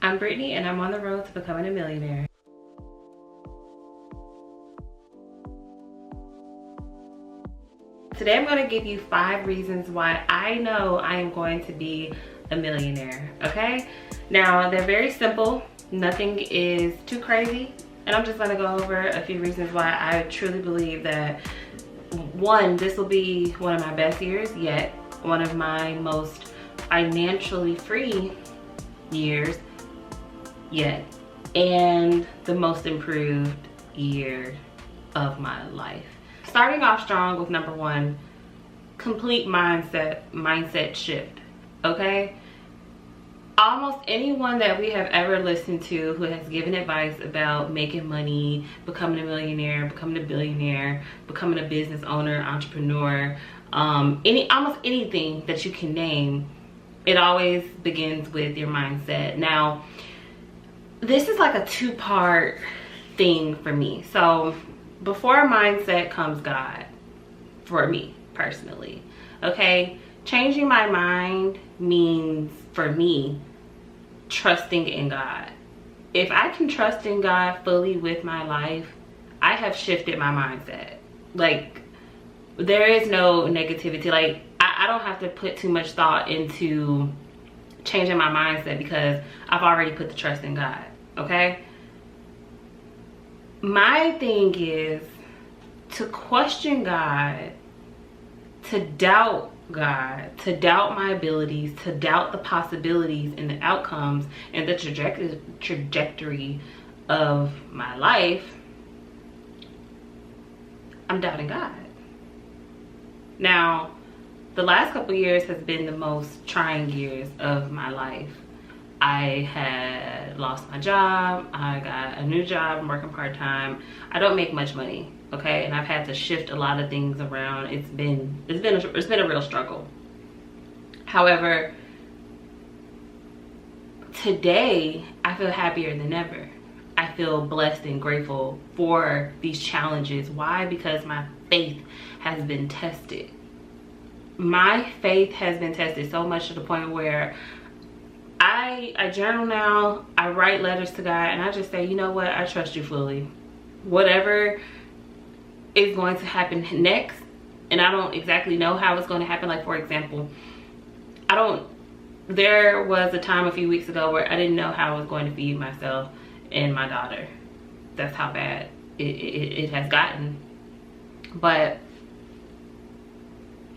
I'm Brittany and I'm on the road to becoming a millionaire. Today I'm going to give you 5 reasons why I know I am going to be a millionaire, okay? Now, they're very simple. Nothing is too crazy. And I'm just going to go over a few reasons why I truly believe that, one, this will be one of my best years yet, one of my most financially free years yet, and the most improved year of my life. Starting off strong with number 1, complete mindset shift, okay? Almost anyone that we have ever listened to who has given advice about making money, becoming a millionaire, becoming a billionaire, becoming a business owner, entrepreneur, almost anything that you can name, it always begins with your mindset. Now, this is like a 2-part thing for me. So before mindset comes God, for me personally, okay? Changing my mind means, for me, trusting in God. If I can trust in God fully with my life, I have shifted my mindset. Like, there is no negativity. Like, I don't have to put too much thought into changing my mindset because I've already put the trust in God, okay? My thing is to question God, to doubt God, to doubt my abilities, to doubt the possibilities and the outcomes and the trajectory of my life. I'm doubting God. Now, the last couple years has been the most trying years of my life. I had lost my job. I got a new job. I'm working part-time. I don't make much money, okay? And I've had to shift a lot of things around. It's been a real struggle. However, today I feel happier than ever. I feel blessed and grateful for these challenges. Why? Because my faith has been tested. My faith has been tested so much to the point where I journal now, I write letters to God, and I just say, you know what, I trust you fully. Whatever is going to happen next, and I don't exactly know how it's going to happen. Like, for example, there was a time a few weeks ago where I didn't know how I was going to feed myself and my daughter. That's how bad it has gotten. But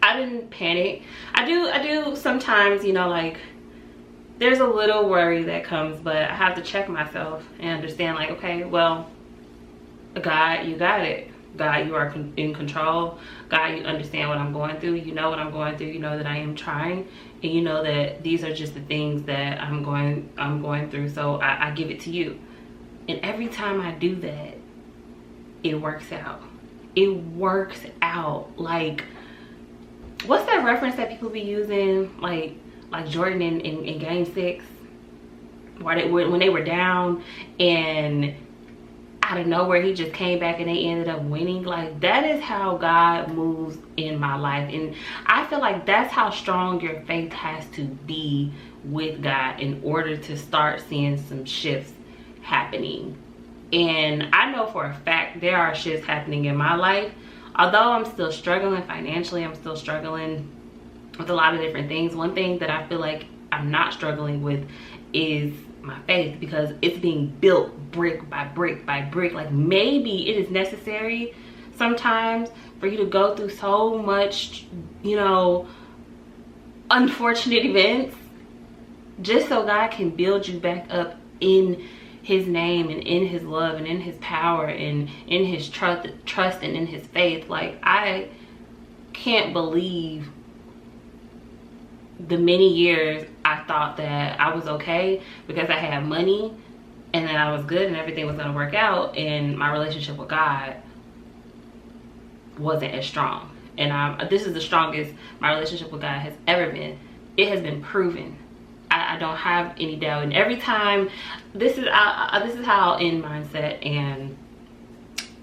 I didn't panic. I do sometimes, you know, like, there's a little worry that comes, but I have to check myself and understand, like, okay, well, God, you got it. God, you are in control. God, you understand what I'm going through. You know what I'm going through. You know that I am trying, and you know that these are just the things that I'm going through. So I give it to you. And every time I do that, it works out. It works out. Like, what's that reference that people be using? Like Jordan in game 6, when they were down and out of nowhere he just came back and they ended up winning. Like, that is how God moves in my life. And I feel like that's how strong your faith has to be with God in order to start seeing some shifts happening. And I know for a fact there are shifts happening in my life. Although I'm still struggling financially, I'm still struggling with a lot of different things. One thing that I feel like I'm not struggling with is my faith, because it's being built brick by brick by brick. Like, maybe it is necessary sometimes for you to go through so much, you know, unfortunate events, just so God can build you back up in his name and in his love and in his power and in his trust and in his faith. Like, I can't believe the many years I thought that I was okay because I had money and that I was good and everything was going to work out, and my relationship with God wasn't as strong. And this is the strongest my relationship with God has ever been. It has been proven. I don't have any doubt. And every time, this is how I'll end mindset and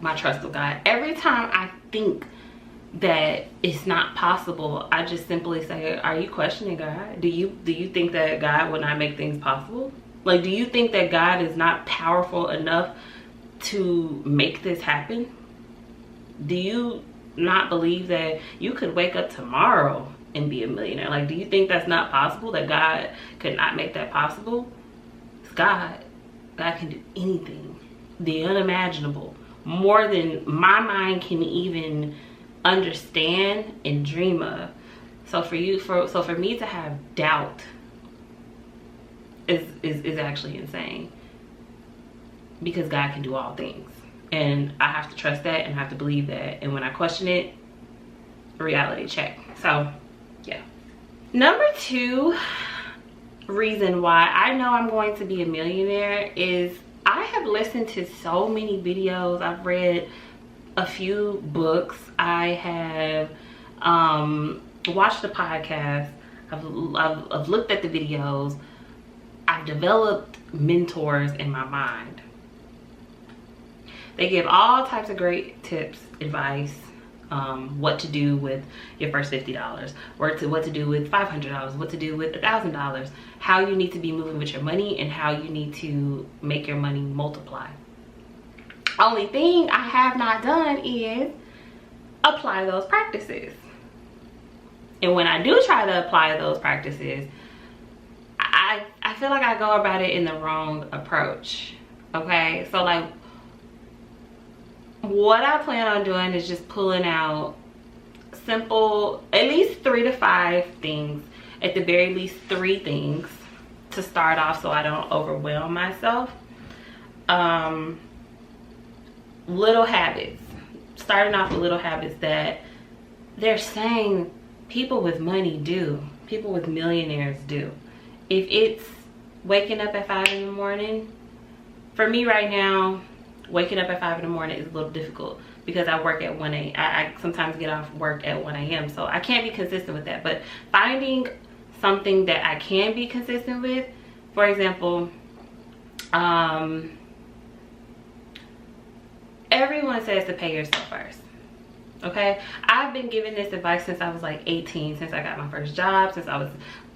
my trust with God. Every time I think that it's not possible, I just simply say, are you questioning God? Do you think that God would not make things possible? Like, do you think that God is not powerful enough to make this happen? Do you not believe that you could wake up tomorrow and be a millionaire? Like, do you think that's not possible, that God could not make that possible? It's God. God can do anything, the unimaginable, more than my mind can even understand and dream of. So for me to have doubt is actually insane, because God can do all things, and I have to trust that and I have to believe that. And when I question it, reality check. So yeah. Number 2 reason why I know I'm going to be a millionaire is I have listened to so many videos. I've read a few books. I have watched the podcast. I've looked at the videos. I've developed mentors in my mind. They give all types of great tips, advice, what to do with your first $50, what to do with $500, what to do with $1,000, how you need to be moving with your money, and how you need to make your money multiply. Only thing I have not done is apply those practices. And when I do try to apply those practices, I feel like I go about it in the wrong approach. Okay, so like, what I plan on doing is just pulling out simple, at least 3 to 5 things, at the very least 3 things to start off, so I don't overwhelm myself. Little habits, starting off with little habits that they're saying people with money do, people with millionaires do. If it's waking up at 5 in the morning, for me right now, waking up at 5 in the morning is a little difficult because I work at 1 a.m. I sometimes get off work at 1 a.m. So I can't be consistent with that. But finding something that I can be consistent with, for example, everyone says to pay yourself first. Okay, I've been giving this advice since I was like 18, since I got my first job, since I was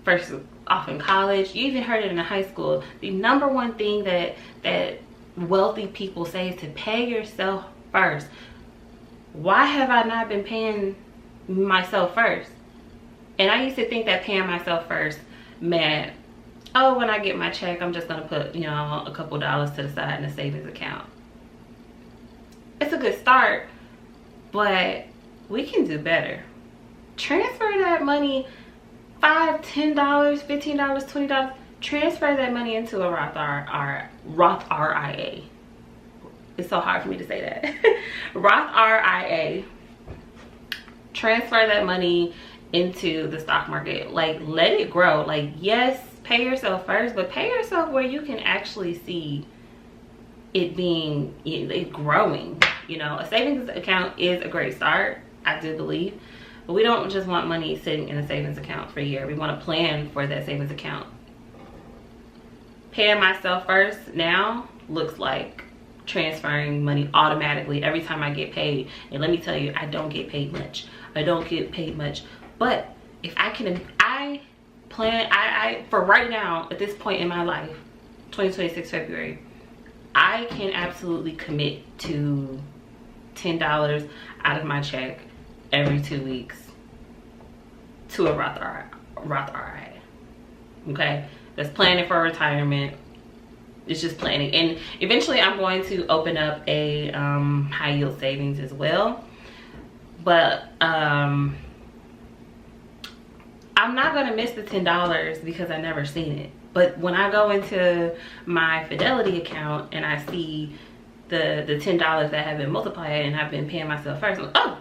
first off in college. You even heard it in high school. The number one thing that wealthy people say is to pay yourself first. Why have I not been paying myself first? And I used to think that paying myself first meant, oh, when I get my check, I'm just gonna put, you know, a couple dollars to the side in a savings account. It's a good start, but we can do better. Transfer that money, $5, $10, $15, $20. Transfer that money into a Roth RIA. It's so hard for me to say that. Roth RIA. Transfer that money into the stock market. Like, let it grow. Like, yes, pay yourself first, but pay yourself where you can actually see it being, it growing. You know, a savings account is a great start, I do believe, but we don't just want money sitting in a savings account for a year. We want to plan for that savings account. Paying myself first now looks like transferring money automatically every time I get paid. And let me tell you, I don't get paid much. I don't get paid much. But if I can, I for right now, at this point in my life, 2026 February, I can absolutely commit to $10 out of my check every 2 weeks to a Roth RIA. Okay, that's planning for retirement. It's just planning, and eventually I'm going to open up a high yield savings as well. But I'm not gonna miss the $10 because I never seen it. But when I go into my Fidelity account and I see the $10 that have been multiplied and I've been paying myself first, I'm like, oh,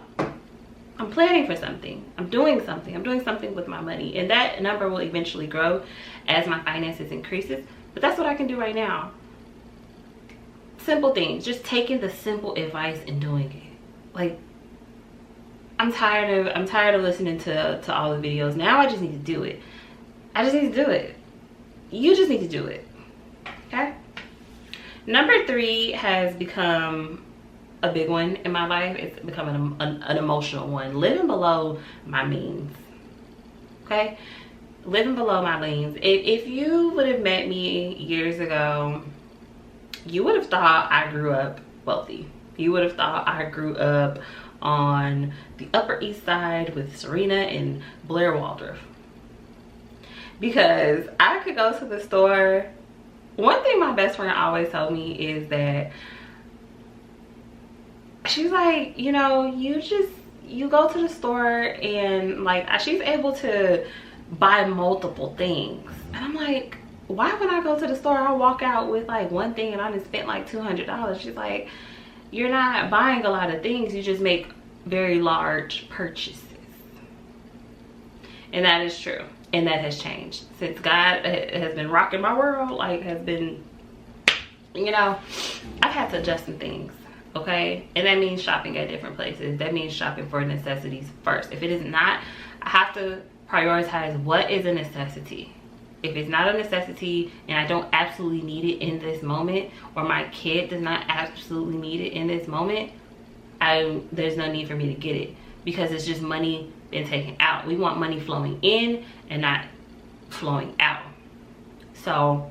I'm planning for something. I'm doing something. I'm doing something with my money. And that number will eventually grow as my finances increases. But that's what I can do right now. Simple things. Just taking the simple advice and doing it. Like, I'm tired of listening to all the videos. Now I just need to do it. I just need to do it. You just need to do it. Okay? Number 3 has become a big one in my life. It's become an emotional one. Living below my means. Okay? living below my means. If you would have met me years ago, you would have thought I grew up wealthy. You would have thought I grew up on the Upper East Side with Serena and Blair Waldorf. Because I could go to the store. One thing my best friend always told me is that she's like, you know, you go to the store and like she's able to buy multiple things. And I'm like, why when I go to the store I walk out with like one thing and I just spent like $200? She's like, you're not buying a lot of things, you just make very large purchases. And that is true, and that has changed since God has been rocking my world. Like, has been, you know, I've had to adjust some things, okay? And that means shopping at different places. That means shopping for necessities first. If it is not, I have to prioritize what is a necessity. If it's not a necessity and I don't absolutely need it in this moment, or my kid does not absolutely need it in this moment, there's no need for me to get it, because it's just money being taken out. We want money flowing in and not flowing out. So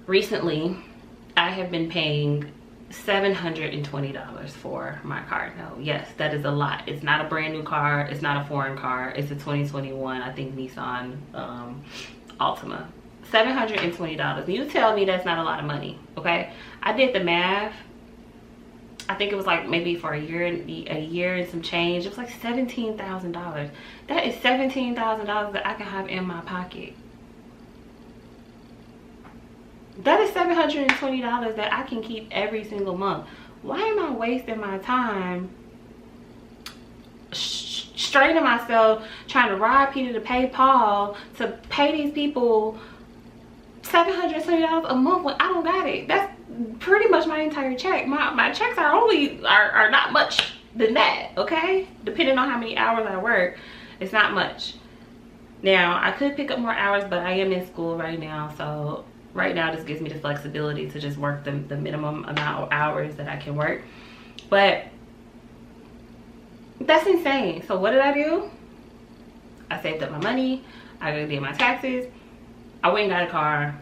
recently I have been paying $720 for my car. No, yes, that is a lot. It's not a brand new car, it's not a foreign car, it's a 2021, I think, Nissan Altima. $720. You tell me that's not a lot of money, okay? I did the math. I think it was like maybe for a year and some change. It was like $17,000. That is $17,000 that I can have in my pocket. That is $720 that I can keep every single month. Why am I wasting my time straining myself trying to rob Peter to pay Paul to pay these people $720 a month when I don't got it? That's pretty much my entire check. My checks are not much than that, okay? Depending on how many hours I work, it's not much. Now I could pick up more hours, but I am in school right now, so right now this gives me the flexibility to just work the minimum amount of hours that I can work. But that's insane. So what did I do? I saved up my money, I did my taxes, I went and got a car,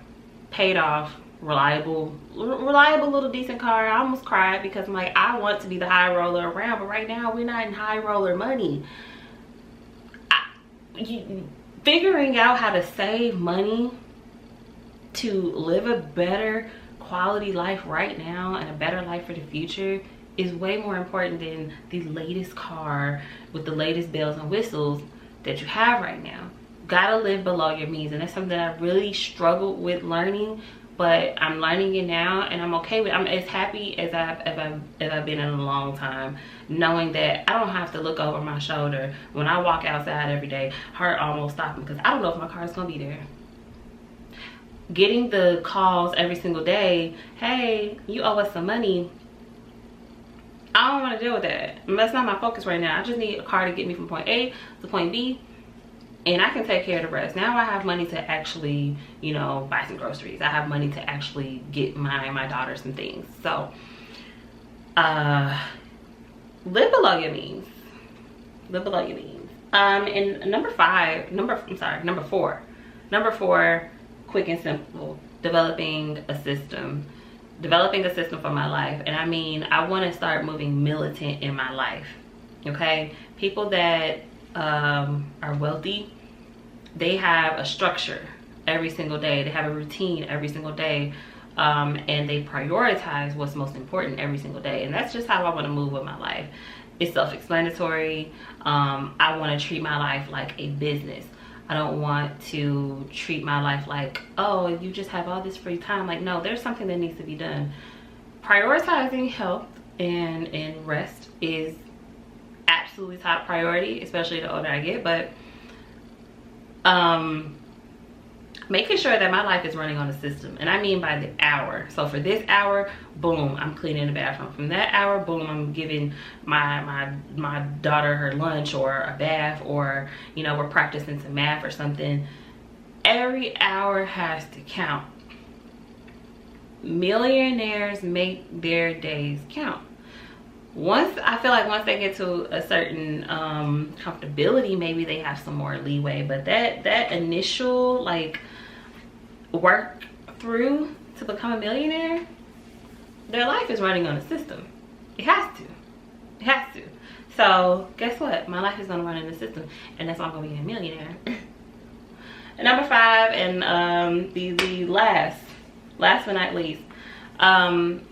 paid off, reliable little decent car. I almost cried because I'm like, I want to be the high roller around, but right now we're not in high roller money. Figuring out how to save money to live a better quality life right now and a better life for the future is way more important than the latest car with the latest bells and whistles that you have right now. Gotta live below your means, and that's something that I really struggled with learning, but I'm learning it now, and I'm okay with it. I'm as happy as I've been in a long time, knowing that I don't have to look over my shoulder when I walk outside every day, heart almost stopping, because I don't know if my car is gonna be there. Getting the calls every single day, hey, you owe us some money. I don't want to deal with that. That's not my focus right now. I just need a car to get me from point A to point B, and I can take care of the rest. Now I have money to actually, you know, buy some groceries. I have money to actually get my daughter some things. So live below your means. Live below your means. And number four, quick and simple, developing a system for my life. And I mean, I want to start moving militant in my life, okay? People that are wealthy, they have a structure every single day. They have a routine every single day, and they prioritize what's most important every single day. And that's just how I want to move with my life. It's self-explanatory. I want to treat my life like a business. I don't want to treat my life like, oh, you just have all this free time. Like, no, there's something that needs to be done. Prioritizing health and rest is absolutely top priority, especially the older I get. But making sure that my life is running on a system, and I mean by the hour. So for this hour, boom, I'm cleaning the bathroom. From that hour, boom, I'm giving my daughter her lunch or a bath, or, you know, we're practicing some math or something. Every hour has to count. Millionaires make their days count. I feel like once they get to a certain comfortability, maybe they have some more leeway. But that initial like work through to become a millionaire, their life is running on a system. It has to. It has to. So guess what? My life is gonna run in the system, and that's why I'm gonna be a millionaire. And number 5, and the last but not least, holding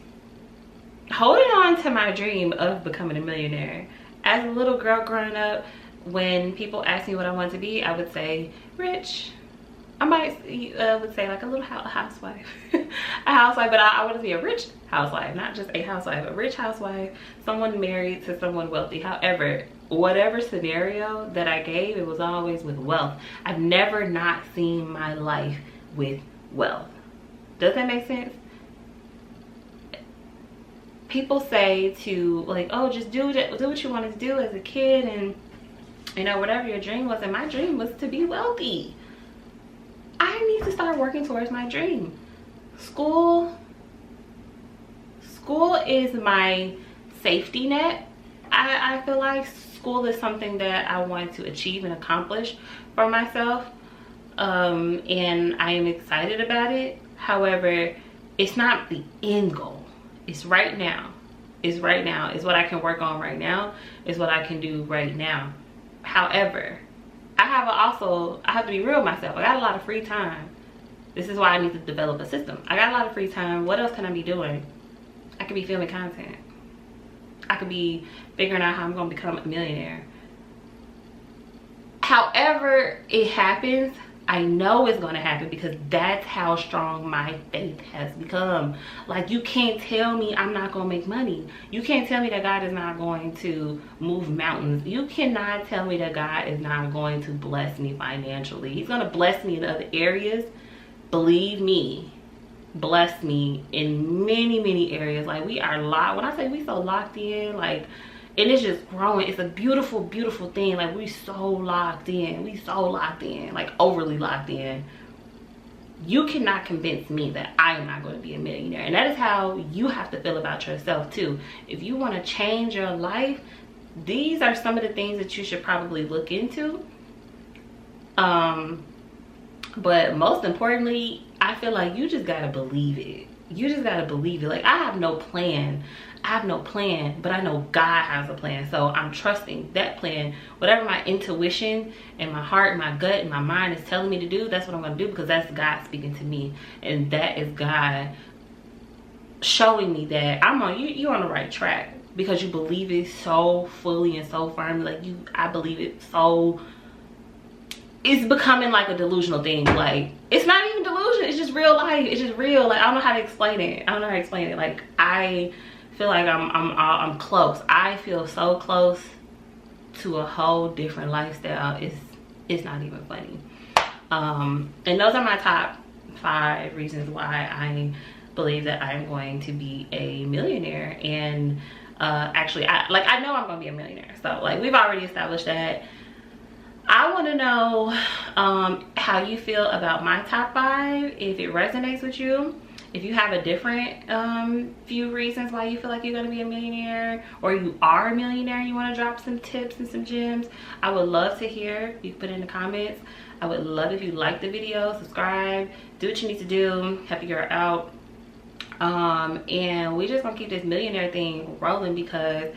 on to my dream of becoming a millionaire. As a little girl growing up, when people asked me what I wanted to be, I would say rich. I might would say like a little housewife. A housewife, but I want to be a rich housewife, not just a housewife, a rich housewife, someone married to someone wealthy. However, whatever scenario that I gave, it was always with wealth. I've never not seen my life with wealth. Does that make sense? People say to like, oh, just do what you wanted to do as a kid, and you know, whatever your dream was. And my dream was to be wealthy. I need to start working towards my dream. School is my safety net. I feel like school is something that I want to achieve and accomplish for myself, and I am excited about it. However, it's not the end goal. It's right now. It's right now. It's what I can work on right now. It's what I can do right now. However, I have to be real with myself. I got a lot of free time. This is why I need to develop a system. I got a lot of free time. What else can I be doing? I could be filming content. I could be figuring out how I'm going to become a millionaire. However it happens, I know it's going to happen, because that's how strong my faith has become. Like, you can't tell me I'm not going to make money. You can't tell me that God is not going to move mountains. You cannot tell me that God is not going to bless me financially. He's going to bless me in other areas. Believe me, bless me in many areas. Like, we are locked. When I say we so locked in, like, and it's just growing. It's a beautiful thing. Like, we so locked in. Like, overly locked in. You cannot convince me that I am not going to be a millionaire. And that is how you have to feel about yourself too. If you want to change your life, these are some of the things that you should probably look into. But most importantly, I feel like you just gotta believe it. You just gotta believe it. Like, I have no plan, but I know God has a plan. So I'm trusting that plan. Whatever my intuition and my heart and my gut and my mind is telling me to do, that's what I'm gonna do, because that's God speaking to me. And that is God showing me that you're on the right track, because you believe it so fully and so firmly. Like, I believe it so. It's becoming like a delusional thing. Like, it's not even delusion, it's just real life. It's just real. Like, I don't know how to explain it. Like, I feel like I'm close. I feel so close to a whole different lifestyle. It's not even funny. And those are my top 5 reasons why I believe that I'm going to be a millionaire. And actually, I know I'm gonna be a millionaire. So, like, we've already established that. I want to know how you feel about my top 5, if it resonates with you. If you have a different few reasons why you feel like you're going to be a millionaire, or you are a millionaire and you want to drop some tips and some gems, I would love to hear. You can put it in the comments. I would love if you like the video, subscribe, do what you need to do, help your girl out. And we just going to keep this millionaire thing rolling, because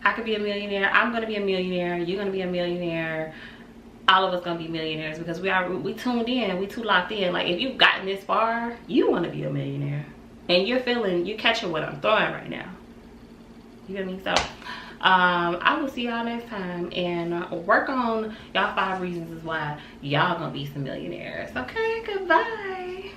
I could be a millionaire. I'm going to be a millionaire. You're going to be a millionaire. All of us gonna be millionaires, because we tuned in, we too locked in. Like, if you've gotten this far, you want to be a millionaire, and you're catching what I'm throwing right now. You get me? So I will see y'all next time, and work on y'all 5 reasons why y'all gonna be some millionaires. Okay, goodbye.